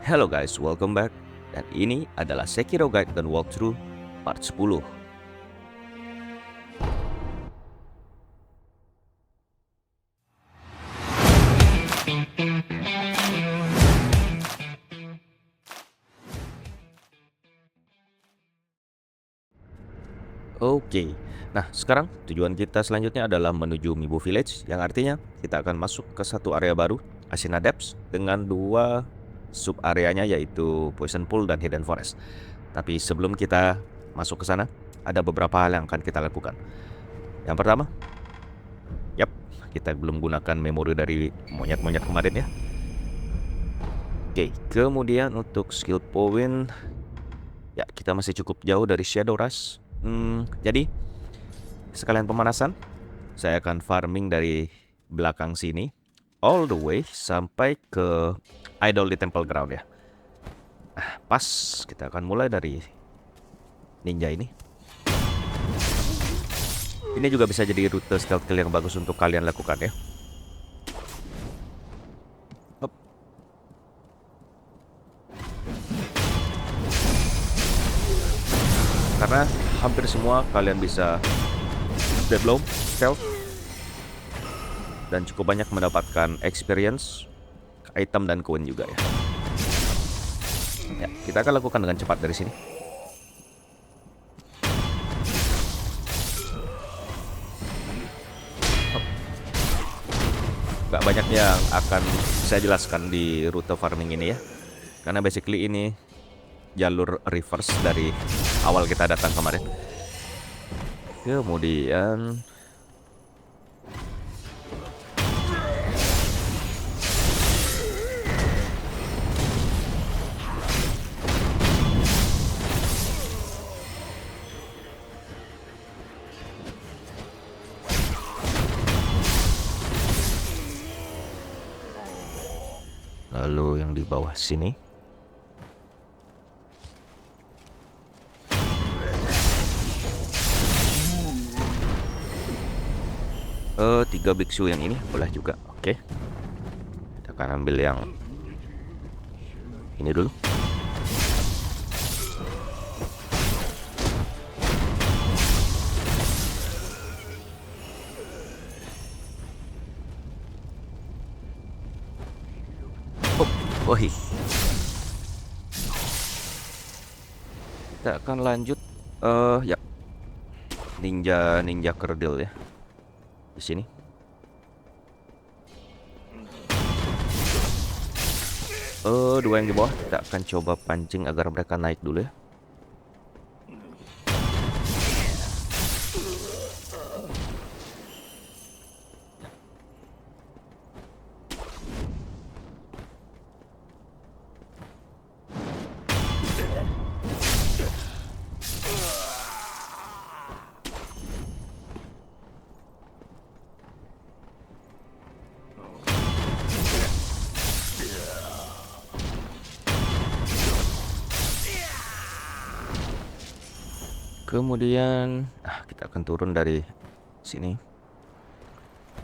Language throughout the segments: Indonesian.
Hello guys, welcome back. Dan ini adalah Sekiro Guide dan Walkthrough part 10. Oke, nah sekarang tujuan kita selanjutnya adalah menuju Mibu Village, yang artinya kita akan masuk ke satu area baru, Ashina Depths, dengan dua sub areanya yaitu Poison Pool dan Hidden Forest. Tapi sebelum kita masuk ke sana, ada beberapa hal yang akan kita lakukan. Yang pertama, kita belum gunakan memori dari monyet-monyet kemarin ya. Oke, kemudian untuk skill point, ya kita masih cukup jauh dari Shadow Rush. Jadi sekalian pemanasan, saya akan farming dari belakang sini all the way sampai ke idol di Temple Ground ya. Nah, pas kita akan mulai dari ninja ini. Ini juga bisa jadi rute stealth kill yang bagus untuk kalian lakukan ya. Hop. Karena hampir semua kalian bisa deadlock, stealth, dan cukup banyak mendapatkan experience, item dan koin juga ya. Ya, kita akan lakukan dengan cepat dari sini. Gak banyak yang akan saya jelaskan di rute farming ini ya, karena basically ini jalur reverse dari awal kita datang kemarin. Kemudian lalu yang di bawah sini. Tiga biksu yang ini boleh juga. Oke. Kita akan ambil yang ini dulu. Woi. Kita akan lanjut ya. Ninja kerdil ya. Di sini. Dua yang di bawah kita akan coba pancing agar mereka naik dulu ya. Kemudian kita akan turun dari sini.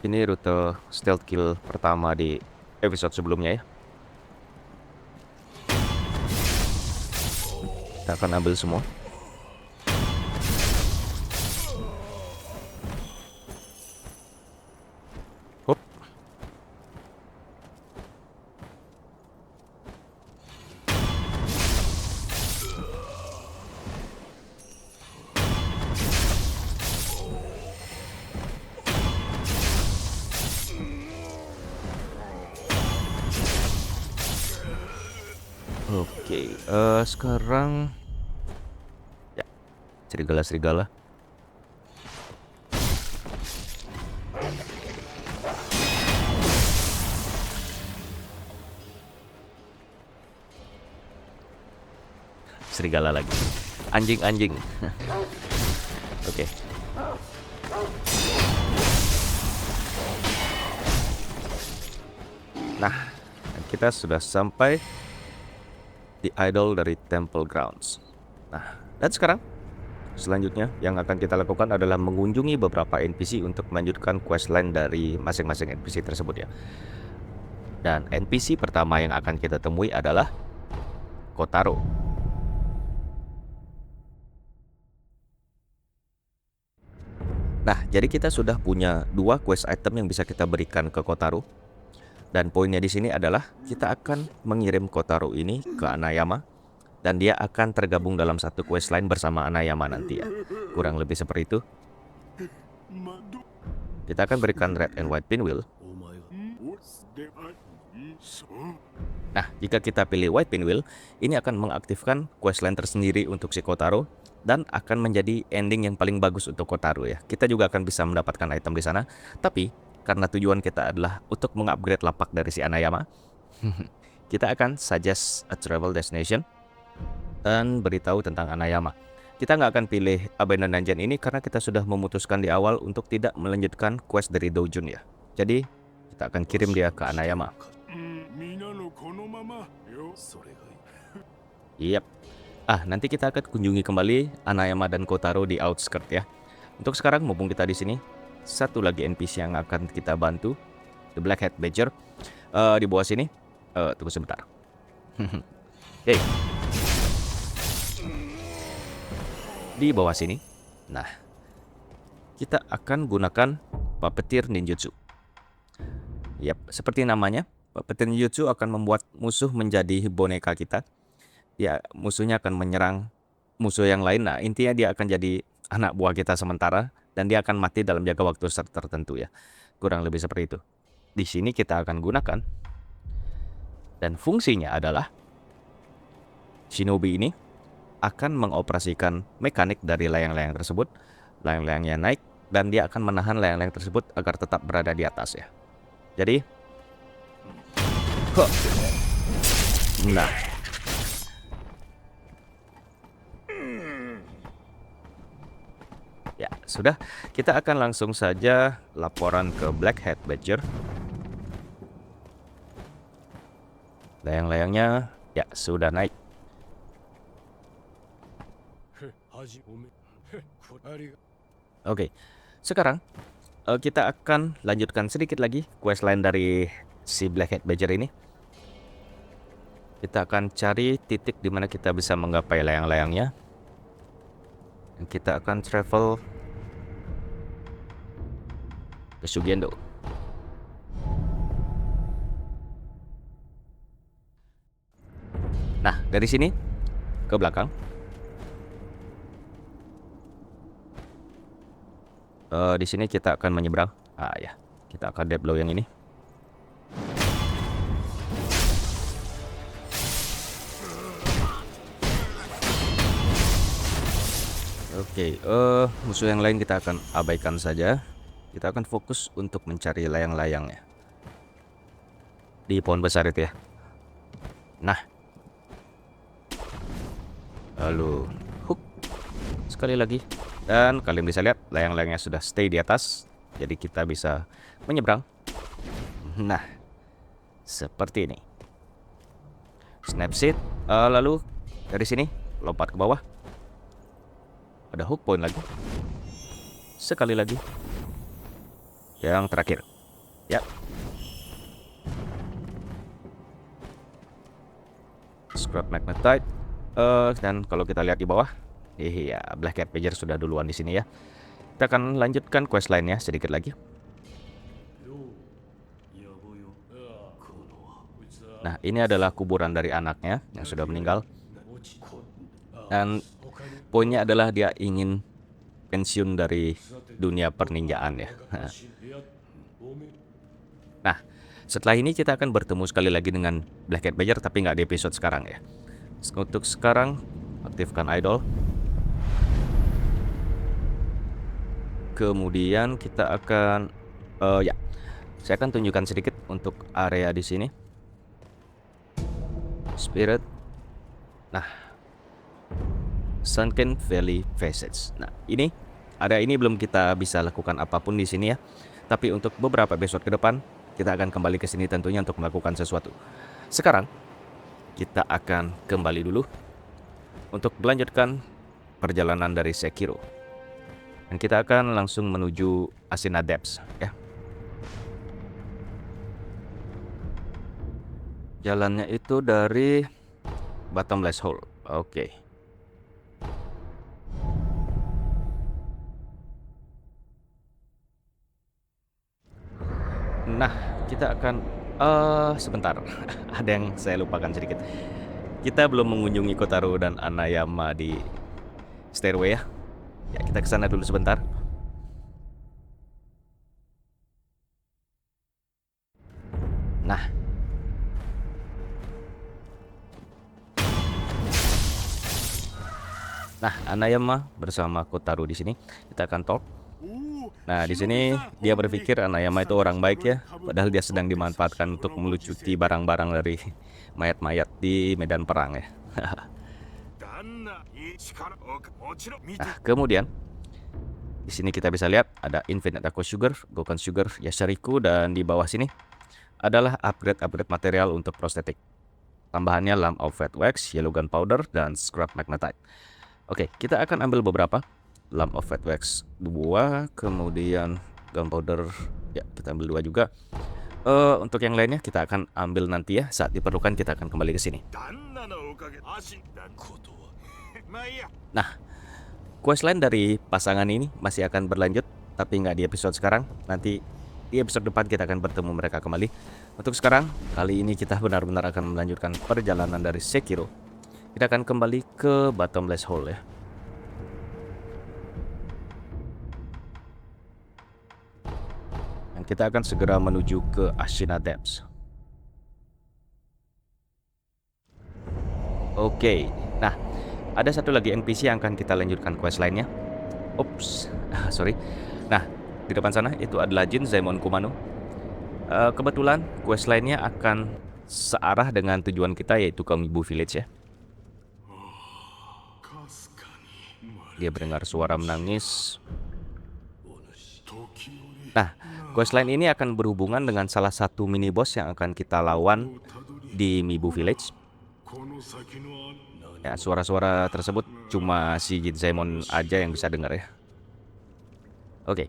Ini rute stealth kill pertama di episode sebelumnya ya. Kita akan ambil semua. Hop. Oke, sekarang ya, serigala. Serigala lagi. Anjing. Oke. Nah, kita sudah sampai di idol dari Temple Grounds. Nah, dan sekarang selanjutnya yang akan kita lakukan adalah mengunjungi beberapa NPC untuk melanjutkan questline dari masing-masing NPC tersebut ya. Dan NPC pertama yang akan kita temui adalah Kotaro. Nah, jadi kita sudah punya 2 quest item yang bisa kita berikan ke Kotaro. Dan poinnya di sini adalah kita akan mengirim Kotaro ini ke Anayama dan dia akan tergabung dalam satu quest lain bersama Anayama nanti ya. Kurang lebih seperti itu. Kita akan berikan red and white pinwheel. Nah, jika kita pilih white pinwheel, ini akan mengaktifkan questline tersendiri untuk si Kotaro dan akan menjadi ending yang paling bagus untuk Kotaro ya. Kita juga akan bisa mendapatkan item di sana, tapi karena tujuan kita adalah untuk mengupgrade lapak dari si Anayama, kita akan suggest a travel destination dan beritahu tentang Anayama. Kita nggak akan pilih Abandoned Dungeon ini karena kita sudah memutuskan di awal untuk tidak melanjutkan quest dari Dojun ya. Jadi kita akan kirim dia ke Anayama. Yap. Nanti kita akan kunjungi kembali Anayama dan Kotaro di outskirt ya. Untuk sekarang mumpung kita di sini, satu lagi NPC yang akan kita bantu, The Blackhead Badger, di bawah sini. Tunggu sebentar. Hey. Di bawah sini. Nah, kita akan gunakan Puppeteer Ninjutsu. Yap, seperti namanya, Puppeteer Ninjutsu akan membuat musuh menjadi boneka kita. Ya, musuhnya akan menyerang musuh yang lain. Nah, intinya dia akan jadi anak buah kita sementara dan dia akan mati dalam jangka waktu tertentu ya. Kurang lebih seperti itu. Di sini kita akan gunakan dan fungsinya adalah Shinobi ini akan mengoperasikan mekanik dari layang-layang tersebut. Layang-layangnya naik dan dia akan menahan layang-layang tersebut agar tetap berada di atas ya. Jadi, nah, ya sudah, kita akan langsung saja laporan ke Blackhead Badger. Layang-layangnya ya sudah naik. Oke, sekarang kita akan lanjutkan sedikit lagi quest lain dari si Blackhead Badger ini. Kita akan cari titik di mana kita bisa menggapai layang-layangnya. Dan kita akan travel ke Shugendo. Nah, dari sini ke belakang. Di sini kita akan menyeberang. Ya, kita akan deploy yang ini. Oke, musuh yang lain kita akan abaikan saja. Kita akan fokus untuk mencari layang-layangnya di pohon besar itu ya. Nah, lalu hook sekali lagi. Dan kalian bisa lihat layang-layangnya sudah stay di atas. Jadi kita bisa menyeberang. Nah, seperti ini. Snapseed. Lalu dari sini lompat ke bawah. Ada hook point lagi. Sekali lagi. Yang terakhir. Ya. Scrap Magnetite. Dan kalau kita lihat di bawah, iya, Blackhead Badger sudah duluan di sini ya. Kita akan lanjutkan quest lainnya sedikit lagi. Nah, ini adalah kuburan dari anaknya yang sudah meninggal. Dan poinnya adalah dia ingin pensiun dari dunia perninjaan ya. Nah, setelah ini kita akan bertemu sekali lagi dengan Blackhead Badger, tapi nggak di episode sekarang ya. Untuk sekarang, aktifkan idol. Kemudian kita akan, saya akan tunjukkan sedikit untuk area di sini. Spirit. Nah, Sunken Valley Facets. Nah, ini area ini belum kita bisa lakukan apapun di sini ya. Tapi untuk beberapa episode ke depan, kita akan kembali ke sini tentunya untuk melakukan sesuatu. Sekarang, kita akan kembali dulu untuk melanjutkan perjalanan dari Sekiro. Dan kita akan langsung menuju Asina Depths ya. Jalannya itu dari bottomless hole. Oke. Nah, kita akan sebentar. Ada yang saya lupakan sedikit. Kita belum mengunjungi Kotaro dan Anayama di stairway ya. Ya, kita ke sana dulu sebentar. Nah, Anayama bersama Kotaro di sini. Kita akan talk. Nah, di sini dia berpikir Anayama itu orang baik ya, padahal dia sedang dimanfaatkan untuk melucuti barang-barang dari mayat-mayat di medan perang ya. Nah, kemudian di sini kita bisa lihat ada Infinite Aqua Sugar, Gokan Sugar, Yashariku, dan di bawah sini adalah upgrade material untuk prostetik. Tambahannya Lamp of Fat Wax, Yellow Gun Powder, dan Scrap Magnetite. Oke, kita akan ambil beberapa. Lamp of Fat Wax 2, kemudian Gunpowder ya kita ambil 2 juga. Untuk yang lainnya kita akan ambil nanti ya, saat diperlukan kita akan kembali ke sini. Nah, questline dari pasangan ini masih akan berlanjut, tapi nggak di episode sekarang. Nanti di episode depan kita akan bertemu mereka kembali. Untuk sekarang, kali ini kita benar-benar akan melanjutkan perjalanan dari Sekiro. Kita akan kembali ke Bottomless Hole ya. Dan kita akan segera menuju ke Ashina Depths. Oke, nah ada satu lagi NPC yang akan kita lanjutkan quest lainnya. Ups, sorry. Nah, di depan sana itu adalah Jin Zaemon Kumano. Kebetulan quest lainnya akan searah dengan tujuan kita, yaitu ke Mibu Village ya. Dia mendengar suara menangis. Nah, questline ini akan berhubungan dengan salah satu mini boss yang akan kita lawan di Mibu Village. Ya, suara-suara tersebut cuma si Jin Zaemon aja yang bisa dengar ya. Oke,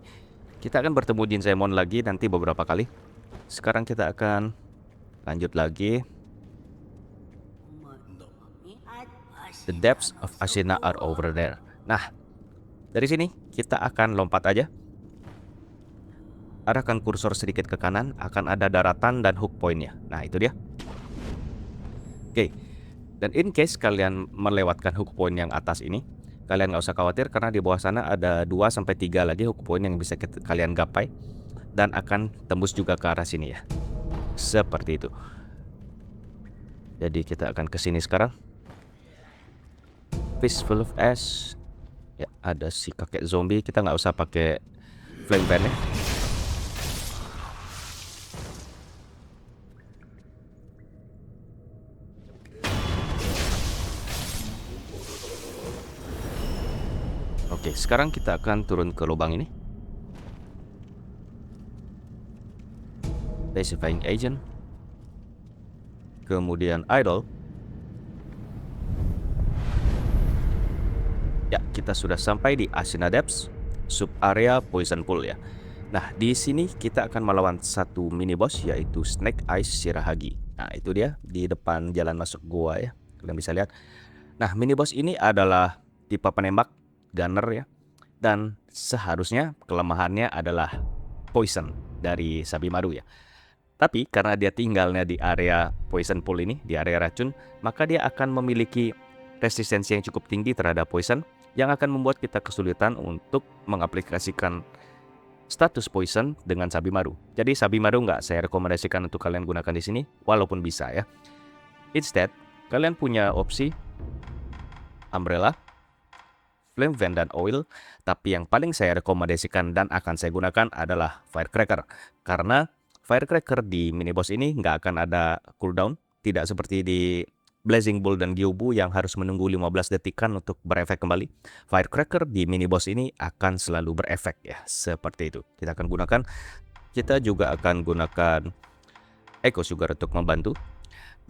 kita akan bertemu Jin Zaemon lagi nanti beberapa kali. Sekarang kita akan lanjut lagi. The depths of Ashina are over there. Nah, dari sini kita akan lompat aja. Arahkan kursor sedikit ke kanan, akan ada daratan dan hook pointnya. Nah, itu dia. Oke, dan in case kalian melewatkan hook point yang atas ini, kalian nggak usah khawatir karena di bawah sana ada 2-3 lagi hook point yang bisa kalian gapai dan akan tembus juga ke arah sini ya. Seperti itu. Jadi kita akan ke sini sekarang. Fistful of Ash. Ya, ada si kakek zombie. Kita nggak usah pakai flame ban ya. Oke, sekarang kita akan turun ke lubang ini. Pacifying Agent. Kemudian Idol. Ya, kita sudah sampai di Ashina Depths, sub area Poison Pool ya. Nah, di sini kita akan melawan satu mini boss, yaitu Snake Eyes Shirahagi. Nah, itu dia di depan jalan masuk gua ya. Kalian bisa lihat. Nah, mini boss ini adalah tipe penembak gunner ya. Dan seharusnya kelemahannya adalah poison dari Sabimaru ya. Tapi karena dia tinggalnya di area Poison Pool ini, di area racun, maka dia akan memiliki resistensi yang cukup tinggi terhadap poison, yang akan membuat kita kesulitan untuk mengaplikasikan status poison dengan Sabimaru. Jadi Sabimaru nggak saya rekomendasikan untuk kalian gunakan di sini, walaupun bisa ya. Instead, kalian punya opsi Umbrella, Flame Van, dan Oil. Tapi yang paling saya rekomendasikan dan akan saya gunakan adalah Firecracker. Karena Firecracker di mini boss ini nggak akan ada cooldown, tidak seperti di Blazing Bull dan Gyubu yang harus menunggu 15 detikan untuk berefek kembali. Firecracker di mini boss ini akan selalu berefek ya, seperti itu. Kita akan gunakan. Kita juga akan gunakan Echo Sugar untuk membantu.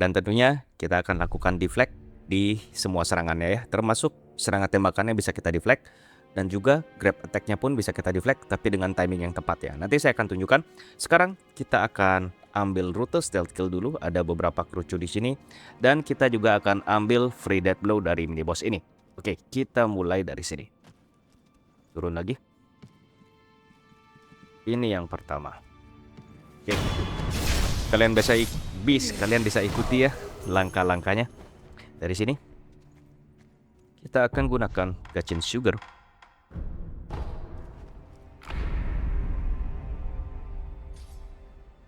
Dan tentunya kita akan lakukan deflect di semua serangannya ya, termasuk serangan tembakannya bisa kita deflect. Dan juga grab attack-nya pun bisa kita deflect, tapi dengan timing yang tepat ya. Nanti saya akan tunjukkan. Sekarang kita akan ambil rute stealth kill dulu. Ada beberapa kerucu di sini dan kita juga akan ambil free death blow dari mini boss ini. Oke, kita mulai dari sini. Turun lagi. Ini yang pertama. Oke. Kalian bisa ikuti ya langkah-langkahnya. Dari sini kita akan gunakan Gachin Sugar.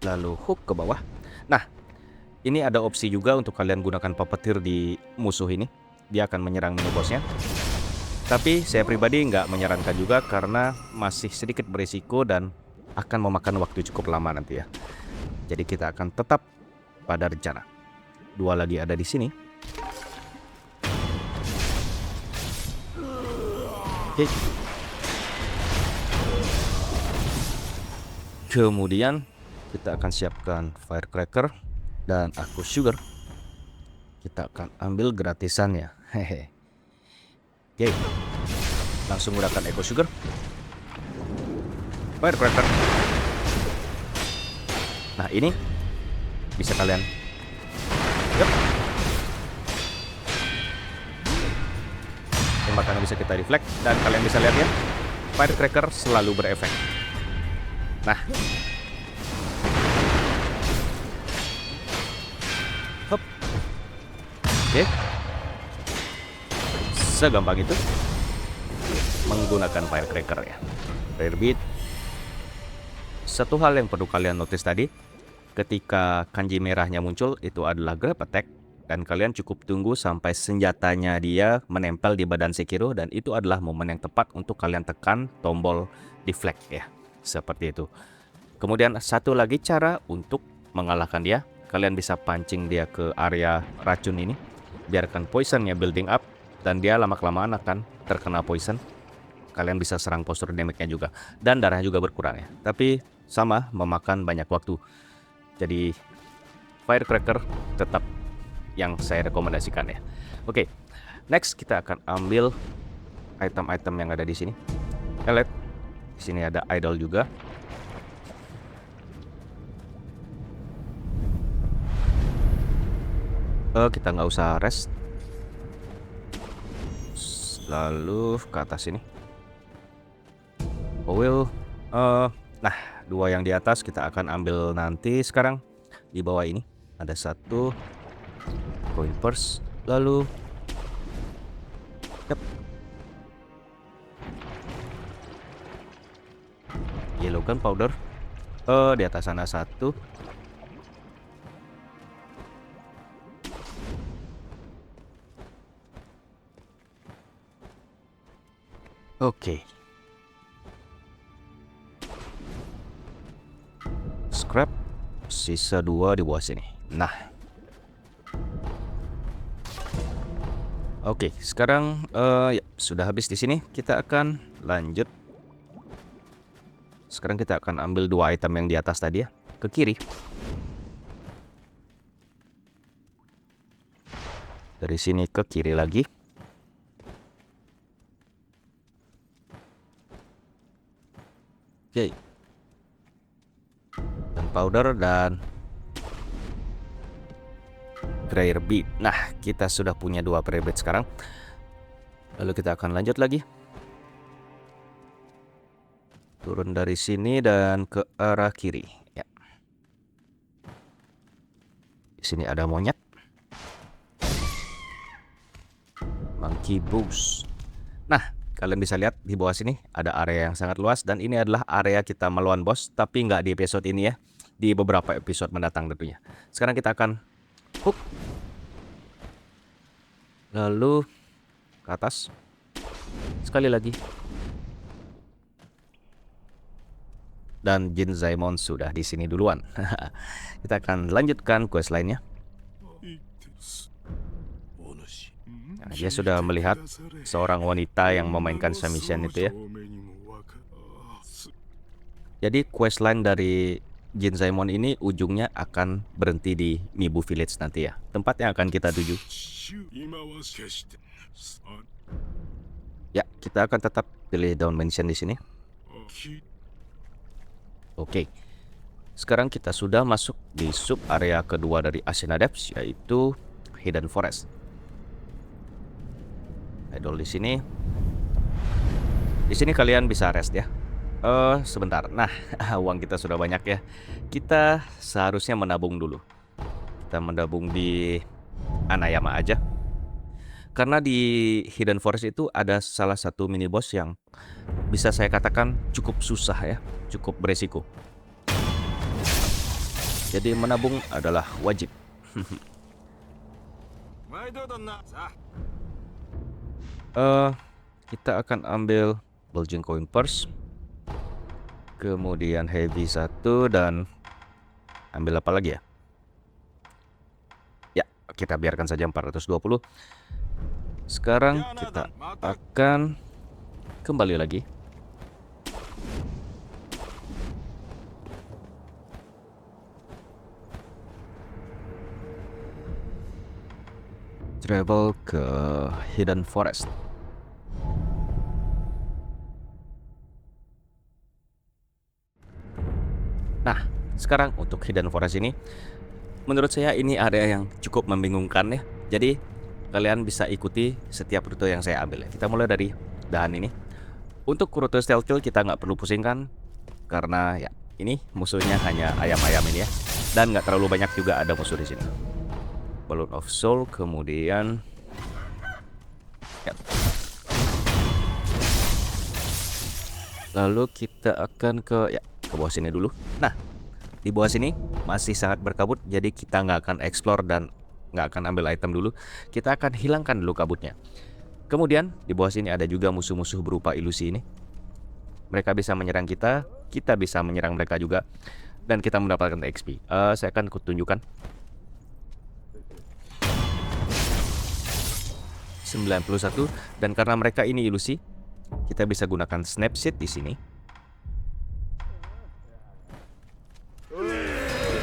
Lalu hook ke bawah. Nah, ini ada opsi juga untuk kalian gunakan puppeteer di musuh ini. Dia akan menyerang mini bossnya. Tapi saya pribadi nggak menyarankan juga karena masih sedikit berisiko dan akan memakan waktu cukup lama nanti ya. Jadi kita akan tetap pada rencana. Dua lagi ada di sini. Oke. Kemudian kita akan siapkan firecracker dan aku sugar. Kita akan ambil gratisannya. Hehe. Oke. Langsung gunakan eco sugar. Firecracker. Nah, ini bisa kalian tembakannya bisa kita reflect dan kalian bisa lihat ya, firecracker selalu berefek. Nah, hop. Oke. Segampang itu menggunakan firecracker ya. Rare beat. Satu hal yang perlu kalian notice tadi, ketika kanji merahnya muncul itu adalah grab attack dan kalian cukup tunggu sampai senjatanya dia menempel di badan Sekiro dan itu adalah momen yang tepat untuk kalian tekan tombol deflect ya. Seperti itu. Kemudian satu lagi cara untuk mengalahkan dia, kalian bisa pancing dia ke area racun ini. Biarkan poisonnya building up dan dia lama-kelamaan akan terkena poison. Kalian bisa serang postur damage-nya juga dan darahnya juga berkurang ya. Tapi sama memakan banyak waktu. Jadi firecracker tetap yang saya rekomendasikan ya. Oke, next kita akan ambil item-item yang ada di sini. Lihat, di sini ada idol juga. Kita nggak usah rest. Lalu ke atas ini. Nah, dua yang di atas kita akan ambil nanti. Sekarang di bawah ini ada satu coin purse, lalu yellow gun powder. Di atas sana satu. Oke. Scrap sisa dua di bawah sini. Nah, oke, sekarang ya, sudah habis di sini. Kita akan lanjut. Sekarang kita akan ambil dua item yang di atas tadi ya, ke kiri. Dari sini ke kiri lagi. Oke. Dan powder dan rare bead. Nah, kita sudah punya dua rare bead sekarang. Lalu kita akan lanjut lagi. Turun dari sini dan ke arah kiri. Ya. Di sini ada monyet. Monkey Boost. Nah, kalian bisa lihat di bawah sini ada area yang sangat luas dan ini adalah area kita melawan bos, tapi nggak di episode ini ya, di beberapa episode mendatang tentunya. Sekarang kita akan hook, lalu ke atas sekali lagi, dan Jinzaemon sudah di sini duluan. Kita akan lanjutkan quest lainnya. Nah, dia sudah melihat seorang wanita yang memainkan samisen itu ya. Jadi questline dari Jinzaemon ini ujungnya akan berhenti di Mibu Village nanti ya, tempat yang akan kita tuju. Ya, kita akan tetap pilih down mention di sini. Oke. Sekarang kita sudah masuk di sub area kedua dari Ascena Depths, yaitu Hidden Forest. Idol di sini. Di sini kalian bisa rest ya. Sebentar. Nah, uang kita sudah banyak ya. Kita seharusnya menabung dulu. Kita menabung di Anayama aja. Karena di Hidden Forest itu ada salah satu mini boss yang bisa saya katakan cukup susah ya, cukup beresiko. Jadi menabung adalah wajib. Kita akan ambil Bulging Coin Purse, kemudian Heavy 1, dan ambil apa lagi ya? Ya, kita biarkan saja 420. Sekarang kita akan kembali lagi. Travel ke Hidden Forest. Nah, sekarang untuk Hidden Forest ini, menurut saya ini area yang cukup membingungkan ya. Jadi kalian bisa ikuti setiap rute yang saya ambil ya. Kita mulai dari dahan ini. Untuk rute stealth kill kita nggak perlu pusingkan, karena ya ini musuhnya hanya ayam-ayam ini ya, dan nggak terlalu banyak juga ada musuh di sini. Balloon of Soul, kemudian ya. Lalu kita akan ke bawah sini dulu. Nah, di bawah sini masih sangat berkabut, jadi kita nggak akan explore dan nggak akan ambil item dulu. Kita akan hilangkan dulu kabutnya. Kemudian di bawah sini ada juga musuh-musuh berupa ilusi ini. Mereka bisa menyerang kita, kita bisa menyerang mereka juga, dan kita mendapatkan XP. Saya akan tunjukkan. 91, dan karena mereka ini ilusi, kita bisa gunakan snapshot di sini.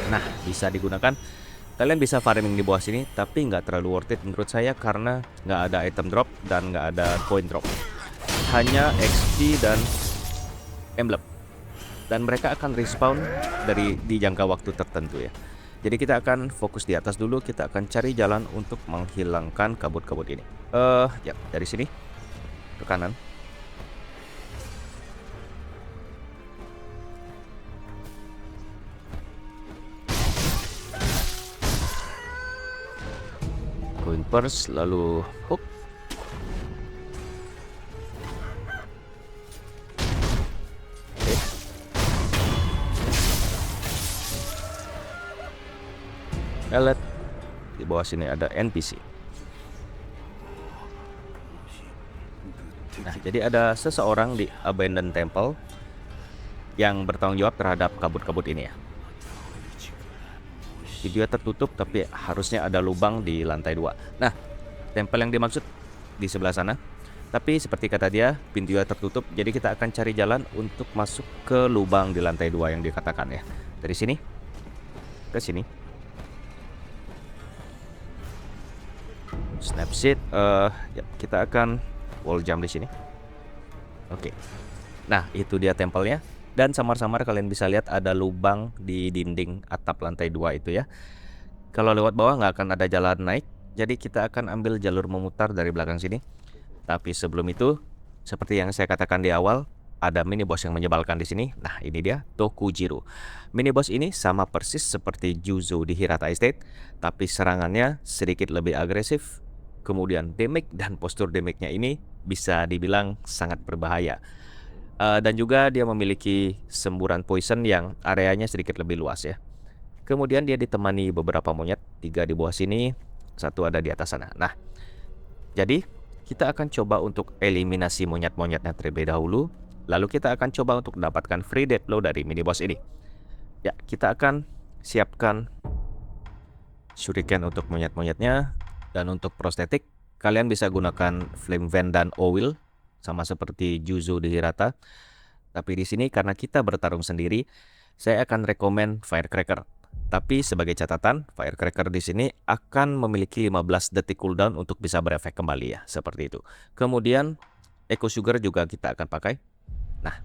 Nah, bisa digunakan. Kalian bisa farming di bawah sini, tapi nggak terlalu worth it menurut saya karena nggak ada item drop dan nggak ada coin drop. Hanya XP dan emblem. Dan mereka akan respawn di jangka waktu tertentu ya. Jadi kita akan fokus di atas dulu, kita akan cari jalan untuk menghilangkan kabut-kabut ini. Ya, dari sini ke kanan. Coin purse, lalu hook. Elite. Di bawah sini ada NPC. Nah, jadi ada seseorang di Abandoned Temple yang bertanggung jawab terhadap kabut-kabut ini ya. Video tertutup, tapi harusnya ada lubang di lantai 2. Nah, temple yang dimaksud di sebelah sana. Tapi seperti kata dia, pintunya tertutup, jadi kita akan cari jalan untuk masuk ke lubang di lantai 2 yang dikatakan ya. Dari sini ke sini. Snapshot, ya, kita akan wall jump di sini. Oke. Nah, itu dia tempelnya. Dan samar-samar kalian bisa lihat ada lubang di dinding atap lantai 2 itu ya. Kalau lewat bawah nggak akan ada jalan naik, jadi kita akan ambil jalur memutar dari belakang sini. Tapi sebelum itu, seperti yang saya katakan di awal, ada mini boss yang menyebalkan di sini. Nah, ini dia Tokujiro. Mini boss ini sama persis seperti Juzo di Hirata Estate, tapi serangannya sedikit lebih agresif. Kemudian damage dan postur damage-nya ini bisa dibilang sangat berbahaya. Dan juga dia memiliki semburan poison yang areanya sedikit lebih luas ya. Kemudian dia ditemani beberapa monyet, 3 di bawah sini, 1 ada di atas sana. Nah, jadi kita akan coba untuk eliminasi monyet-monyetnya terlebih dahulu. Lalu kita akan coba untuk mendapatkan free death blow dari mini boss ini. Ya, kita akan siapkan shuriken untuk monyet-monyetnya. Dan untuk prostetik, kalian bisa gunakan flame van dan oil, sama seperti Juzo di Hirata. Tapi di sini karena kita bertarung sendiri, saya akan rekomen firecracker. Tapi sebagai catatan, firecracker di sini akan memiliki 15 detik cooldown untuk bisa berefek kembali ya, seperti itu. Kemudian Echo Sugar juga kita akan pakai. Nah,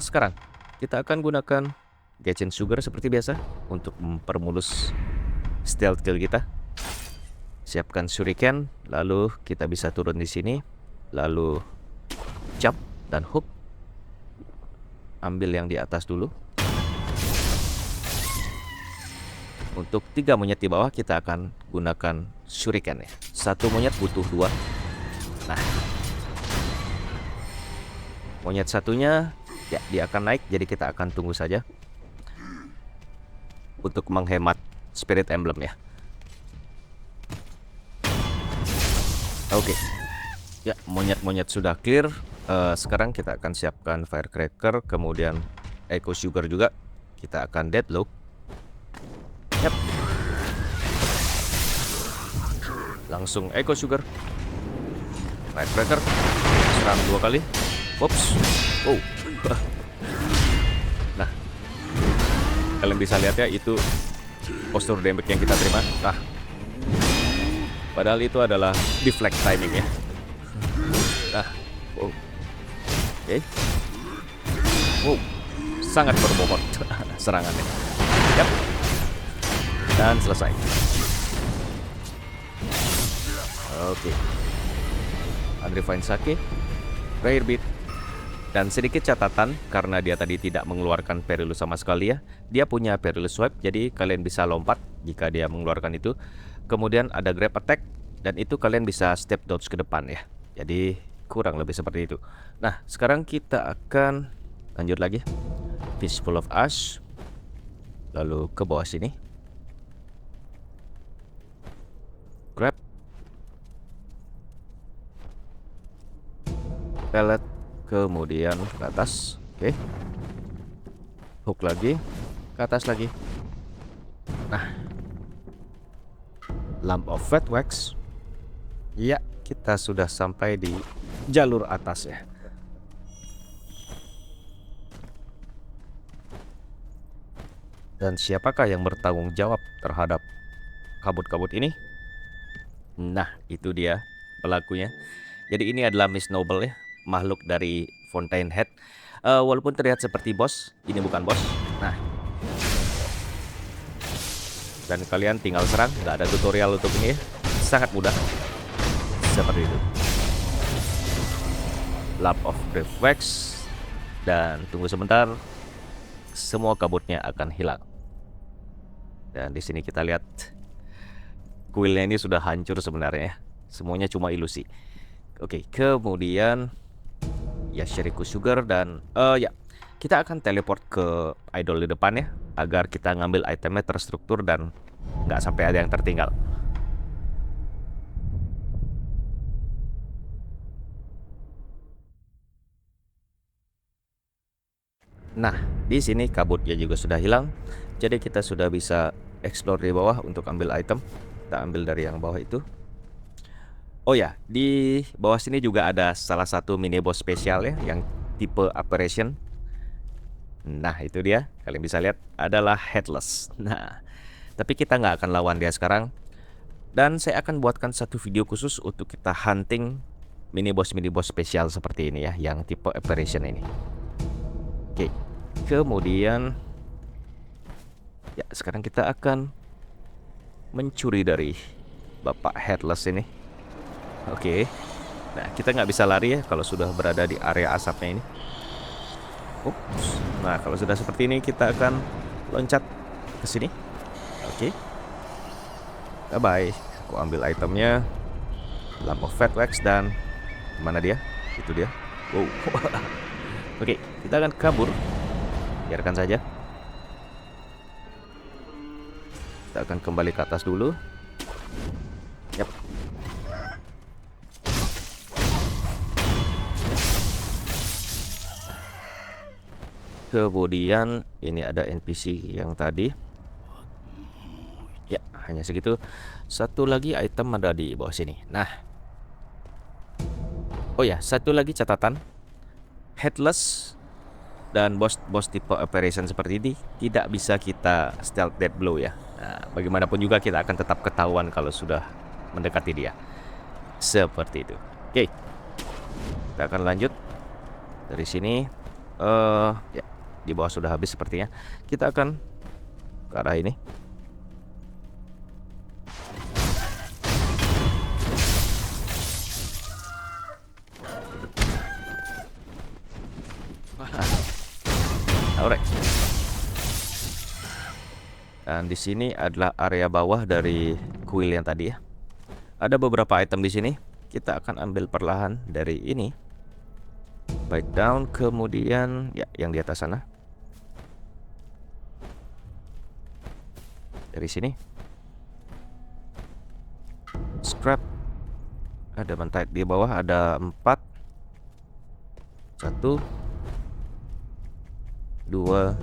sekarang kita akan gunakan Gachen Sugar seperti biasa untuk mempermulus stealth kill kita. Siapkan shuriken, lalu kita bisa turun di sini, lalu jump dan hook. Ambil yang di atas dulu. Untuk 3 monyet di bawah kita akan gunakan shuriken ya. 1 monyet butuh 2. Nah, monyet satunya ya dia akan naik, jadi kita akan tunggu saja untuk menghemat spirit emblem ya. Oke. Ya, monyet-monyet sudah clear. Sekarang kita akan siapkan firecracker, kemudian echo sugar juga. Kita akan deadlock. Yap. Langsung echo sugar. Firecracker. Serang 2 kali. Oops. Oh. Nah, kalian bisa lihat ya, itu posture damage yang kita terima. Nah, padahal itu adalah deflect timing ya. Nah, wow. Oke. Wow, sangat berbobot serangannya. Yap. Dan selesai. Oke. Unrefined Sake, Rare Beat. Dan sedikit catatan, karena dia tadi tidak mengeluarkan Perilous sama sekali ya, dia punya Perilous Swipe, jadi kalian bisa lompat jika dia mengeluarkan itu. Kemudian ada Grab Attack, dan itu kalian bisa step dodge ke depan ya. Jadi kurang lebih seperti itu. Nah, sekarang kita akan lanjut lagi. Fistful of Ash. Lalu ke bawah sini. Grab. Pellet. Kemudian ke atas. Oke. Hook lagi. Ke atas lagi. Nah, Lamp of Fat Wax. Ya, kita sudah sampai di jalur atas ya. Dan siapakah yang bertanggung jawab terhadap kabut-kabut ini? Nah, itu dia pelakunya. Jadi ini adalah Miss Noble ya, makhluk dari Fountainhead. Walaupun terlihat seperti bos, ini bukan bos. Nah, dan kalian tinggal serang, nggak ada tutorial untuk ini ya. Sangat mudah. Seperti itu. Lamp of Brave Wax. Dan tunggu sebentar, semua kabutnya akan hilang. Dan di sini kita lihat kuilnya ini sudah hancur sebenarnya ya. Semuanya cuma ilusi. Oke, kemudian ya Shuriken Sugar dan ya kita akan teleport ke idol di depan ya, agar kita ngambil itemnya terstruktur dan nggak sampai ada yang tertinggal. Nah, di sini kabutnya juga sudah hilang, jadi kita sudah bisa explore di bawah untuk ambil item. Kita ambil dari yang bawah itu. Oh ya, di bawah sini juga ada salah satu mini boss spesial ya, yang tipe Apparition. Nah, itu dia. Kalian bisa lihat adalah Headless. Nah, tapi kita nggak akan lawan dia sekarang. Dan saya akan buatkan satu video khusus untuk kita hunting mini boss spesial seperti ini ya, yang tipe Apparition ini. Oke, kemudian ya sekarang kita akan mencuri dari Bapak Headless ini. Oke. Nah, kita nggak bisa lari ya kalau sudah berada di area asapnya ini. Ups. Nah, kalau sudah seperti ini kita akan loncat ke sini. Oke. Bye bye. Aku ambil itemnya, Lamp of Fat Wax, dan mana dia? Itu dia. Wow. Oke, kita akan kabur. Biarkan saja. Kita akan kembali ke atas dulu. Yap. Kemudian ini ada NPC yang tadi. Ya, hanya segitu. Satu lagi item ada di bawah sini. Nah, oh ya, satu lagi catatan. Headless dan bos tipe Apparition seperti ini tidak bisa kita stealth death blow ya. Nah, bagaimanapun juga kita akan tetap ketahuan kalau sudah mendekati dia. Seperti itu. Oke, kita akan lanjut dari sini. Ya, di bawah sudah habis sepertinya. Kita akan ke arah ini. Alright. Dan di sini adalah area bawah dari kuil yang tadi ya. Ada beberapa item di sini. Kita akan ambil perlahan dari ini. Bite down, kemudian ya yang di atas sana. Dari sini. Scrap. Ada mentite di bawah, ada 4. 1 2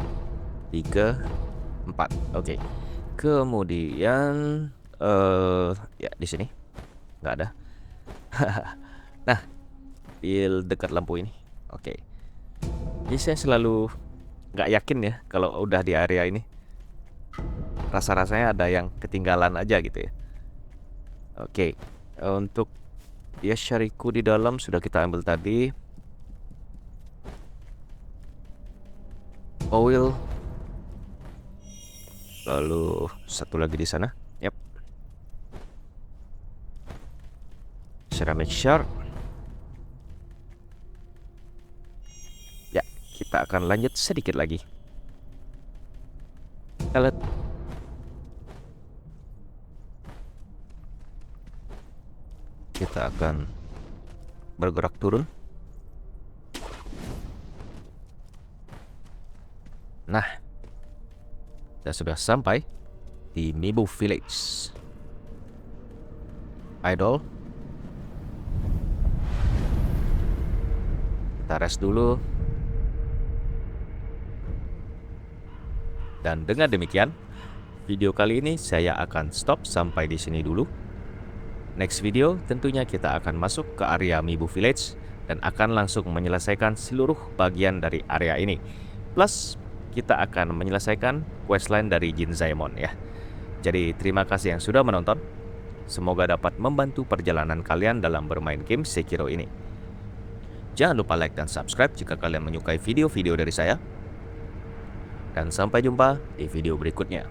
3 4. Oke. Kemudian ya di sini nggak ada. Nah, di dekat lampu ini. Oke. Jadi saya selalu nggak yakin ya kalau udah di area ini. Rasa-rasanya ada yang ketinggalan aja gitu ya. Oke. Untuk ya syariku di dalam sudah kita ambil tadi. Oil. Lalu satu lagi di sana. Yap. Ceramic shard. Ya, kita akan lanjut sedikit lagi. Pellet. Kita akan bergerak turun. Nah, kita sudah sampai di Mibu Village. Idol. Kita rest dulu. Dan dengan demikian, video kali ini saya akan stop sampai di sini dulu. Next video tentunya kita akan masuk ke area Mibu Village dan akan langsung menyelesaikan seluruh bagian dari area ini. Plus kita akan menyelesaikan questline dari Jin Zaemon ya. Jadi terima kasih yang sudah menonton. Semoga dapat membantu perjalanan kalian dalam bermain game Sekiro ini. Jangan lupa like dan subscribe jika kalian menyukai video-video dari saya. Dan sampai jumpa di video berikutnya.